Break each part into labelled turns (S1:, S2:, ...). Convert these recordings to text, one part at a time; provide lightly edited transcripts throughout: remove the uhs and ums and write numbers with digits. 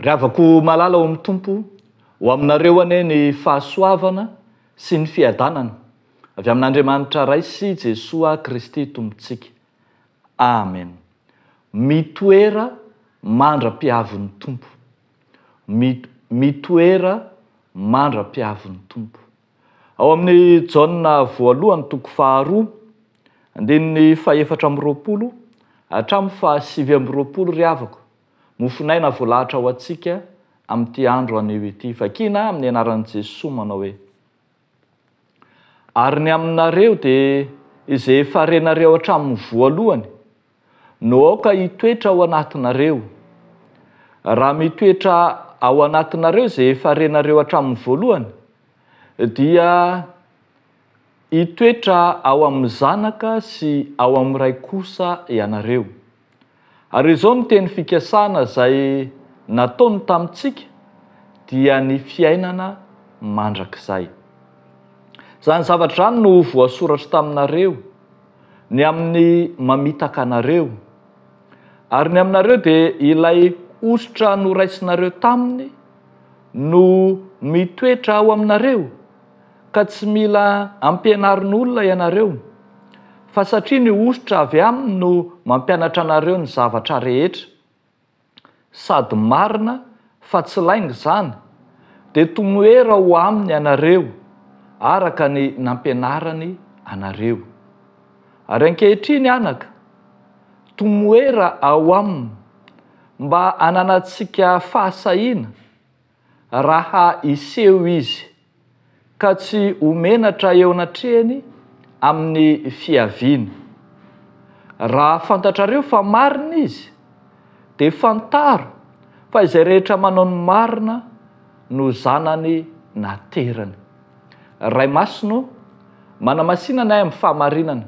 S1: Ry havako malala ao amin'ny tompo, ho aminareo anie ny fahasoavana sy ny fiadanana avy amin'Andriamanitra ray sy Jesoa Kristy tompontsika. Amen. Mitoera mandra-piavin'ny tompo. Mitoera mandra-piavin'ny tompo. Ao amin'ny Jaona voalohany toko 2, andininy 420 hatramin'ny 720 ry havako. Mofinaina voalahatra ho antsika amin'ity andro anio ity. Vakina amin'ny anaran'i Jesoa manao hoe: ary ny aminareo dia izay efa renareo hatramin'ny voalohany no aoka hitoetra ao anatinareo. Raha mitoetra ao anatinareo izay efa renareo hatramin'ny voalohany, dia hitoetra ao amin'ny zanaka sy ao amin'ny ray kosa ianareo. Ary izao ny teny fikasana izay nataony tamintsika dia ny fiainana mandrakizay. Izany zavatra izany no voasoratra taminareo, ny amin'ny mamitaka anareo. Ary ny aminareo dia ilay ositra noraisinareo taminy no mitoetra ao aminareo, ka tsy mila ampianarin'olona ianareo, fa satria ny ositra avy aminy no mampianatra anareo ny zavatra rehetra. Sady marina fa tsy lainga izany, dia tomoera ho aminy ianareo araka ny nampianarany anareo. Ary ankehitriny anaka, tomoera ao aminy mba hananantsika fahasahiana raha iseho izy, ka tsy homenatra eo anatrehany amin'ny fiaviana. Raha fantatrareo fa marina izy, dia fantaro fa izay rehetra manao ny marina no zanany naterany. Ray Masino, manamasinana amin'ny fahamarinana,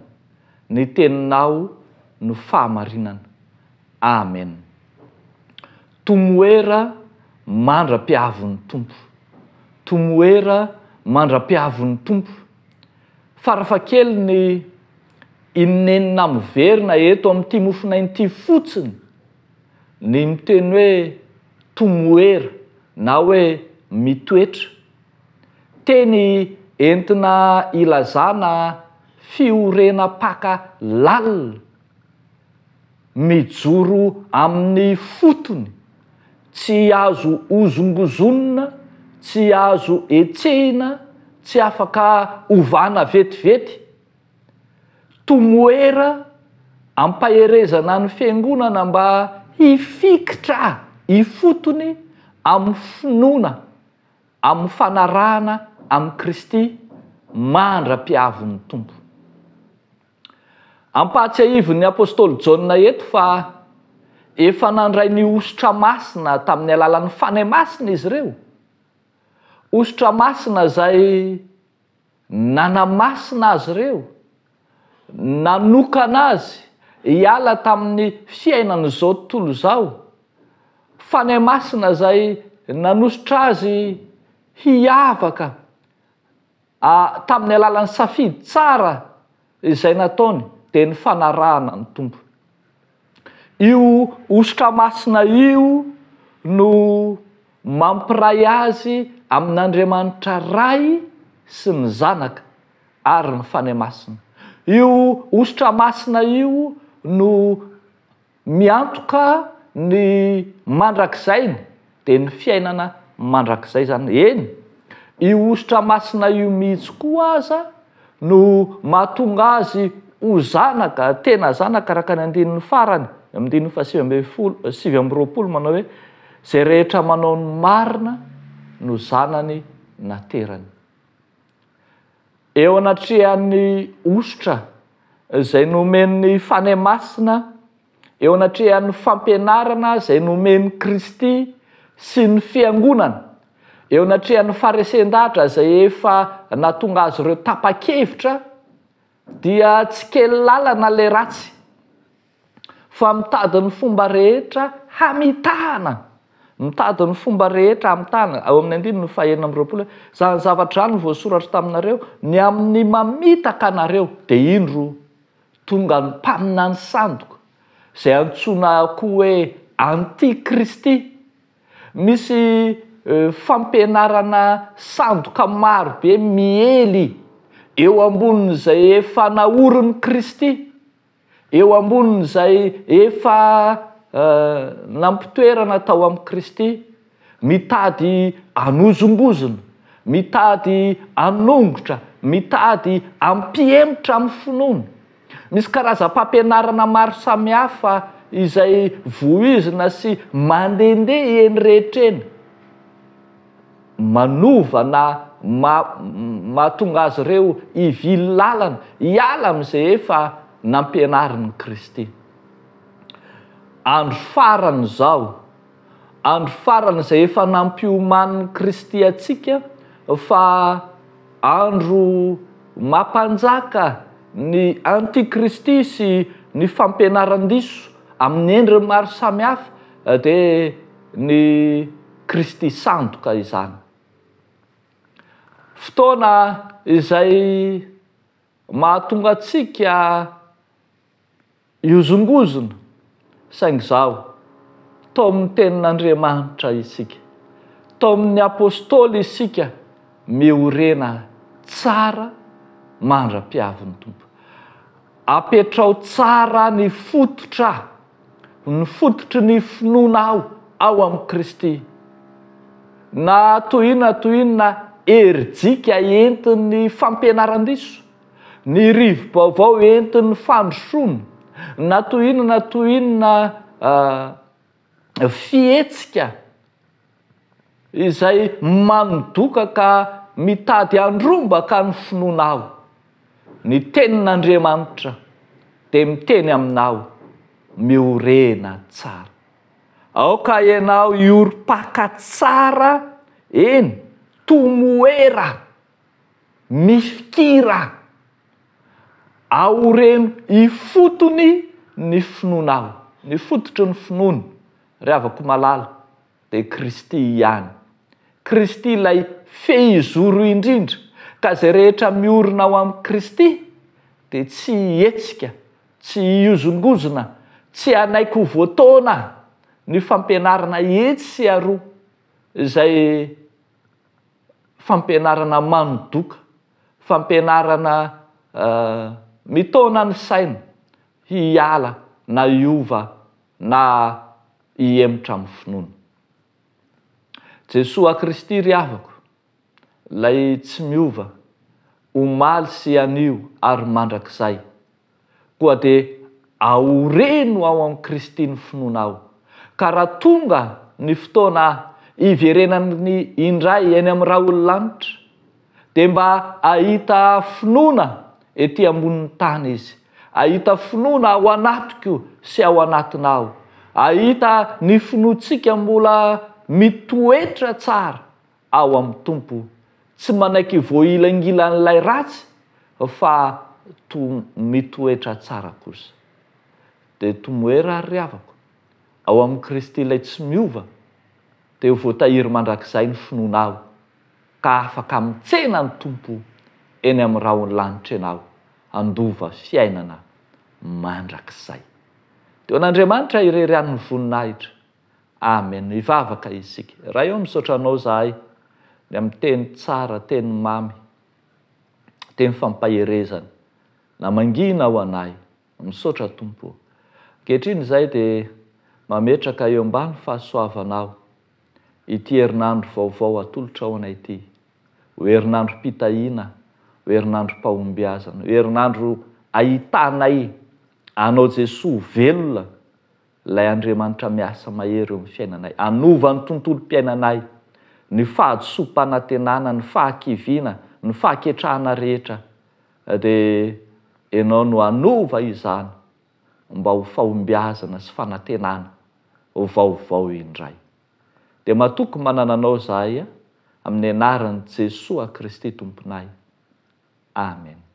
S1: ny teninao no fahamarinana. Amen. Tomoera mandra-piavin'ny tompo. Tomoera mandra-piavin'ny tompo. Farafakely ny inenina miverina eto amin'ity mofinain'ity fotsiny, ny miteny hoe tomoera na hoe mitoetra. Teny entina ilazana fiorenam-paka lalina, mijoro amin'ny fotony, tsy azo ozongozonina, tsy azo etsehina, tsy afaka ovana vetivety. Tomoera ampaherezana ny fiangonana mba hifikitra ifotony amin'ny finoana, amin'ny fanarahana amin'ny Kristy mandra-piavin'ny tompo. Ampahatsiahivon'ny apôstôly Jaona eto fa efa nandray ny ositra masina tamin'ny alalan'ny fanahy masina izy ireo. Ositra masina izay nanamasina azy ireo, nanokana azy hiala tamin'ny fiainana izao tontolo izao. Fanahy masina izay nanositra azy hiavaka tamin'ny alalan'ny safidy tsara izay nataony, dia ny fanarahana ny tompo. Io ositra masina io no mampiray azy amin'Andriamanitra ray sy ny zanaka ary ny fanahy masina. Io ositra masina io no miantoka ny mandrakizainy, dia ny fiainana mandrakizay zany. Eny, io ositra masina io mihitsy koa aza no mahatonga azy ho zanaka, tena zanaka araka ny andinin'ny farany, amin'ny 720 manao hoe: izay rehetra manao ny marina no zanany naterany. Eo anatrehan'ny ositra izay nomen'ny fanahy masina, eo anatrehan'ny fampianarana izay nomen'ny Kristy sy ny fiangonana, eo anatrehan'ny farisendahatra izay efa nahatonga azy ireo tapa-kevitra, dia tsy kely lalana le ratsy, fa mitady ny fomba rehetra hamitahana, mitady ny fomba rehetra hamitahana. Ao amin'ny 9:20, izany zavatra izany voasoratra taminareo, ny amin'ny mamitaka anareo dia indro tonga ny mpaminany sandoka, izay antsoina koa hoe antikristy. misy fampianarana sandoka maro be miely eo ambonin'izay efa naoriny Kristy, eo ambonin'izay efa nampitoerana tao amin'ny Kristy, mitady anozongozona, mitady anongotra, mitady ampihemotra amin'ny finoana. Misy karazam-pampianarana maro samihafa izay voizina sy mandehandeha eny rehetra eny, manova na mahatonga azy ireo hivily lalana hiala amin'izay efa nampianariny Kristy. Andro farany zao, andro farany izay efa nampiomaniny Kristy atsika, fa andro mampanjaka ny antikristy sy ny fampianaran-diso amin'ny endriny maro samihafa dia ny Kristy sandoka izany. Fotoana izay mahatonga antsika hiozongozona, saingy izao tao amin'ny tenin'Andriamanitra isika, tao amin'ny apôstôly isika miorena tsara mandra-piavin'ny Tompo. Apetrao tsara ny fototry ny finoanao ao amin'ny Kristy. Na toy inona herijika entin'ny fampianaran-diso, ny rivo-baovao entin'ny fandrosoana, na toy inona fihetsika izay manodoka ka mitady andrombaka ny finoanao. Ny tenin'Andriamanitra dia miteny aminao miorena tsara. Aoka ianao hiorom-paka tsara, eny, tomoera, mifikira, aoreno hifotony ny finoanao. Ny fototry ny finoana, ry havako malala, dia Kristy ihany. Kristy ilay fehizoro indrindra, ka izay rehetra miorina ao amin'ny Kristy dia tsy hihetsika, tsy hiozongozona, tsy hanaiky ho voataona ny fampianarana hetsy sy aroa izay fampianarana manodoka, fampianarana mitaona ny saina hiala na hiova na hihemotra amin'ny finoana. Jesosy Kristy ry havako, lay tsy miova, omaly sy anio ary mandrakizay, koa dia aoreno ao amin'ny Kristy ny finoanao. Ka raha tonga ny fotoana iverenany indray eny amin'ny rahaololanitra, dia mba ahita finoana ety ambonin'ny tany izy, ahita finoana ao anatiko sy ao anatinao, ahita ny finoantsika mbola mitoetra tsara ao amin'ny Tompo, tsy manaiky voailangilan'ilay ratsy fa mitoetra tsara kosa. Dia tomoera ry havako, ao amin'ny Kristy ilay tsy miova, dia ho voatahiry mandrakizay ny finoanao, ka afaka mitsena ny Tompo eny amin'ny rahaolanitra ianao, handova fiainana mandrakizay. Teo an'Andriamanitra ireran'ny voninahitra. Amen. Ivavaka isika. Raha eo misaotra anao zahay, ny amin'ny teny tsara, teny mamy, teny fampaherezana, na mangina ao anay, misaotra Tompo. Ankehitriny izay dia mametraka eo ambany fahasoavanao ity herinandro vaovao atolotra ao anay ity, ho herinandro mpitahiana, ho herinandro mpahombiazana, ho herinandro ahitanay anao Jesosy velona, ilay Andriamanitra miasa mahery eo amin'ny fiainanay, anova ny tontolo-piainanay, ny fahadisom-panantenana, ny fahakiviana, ny fahaketrahana rehetra, dia ianao no anova izany mba ho fahombiazana sy fanantenana ho vaovao indray. Dia matoky manana anao zahay amin'ny anaran'i Jesosy Kristy Tomponay. Amen.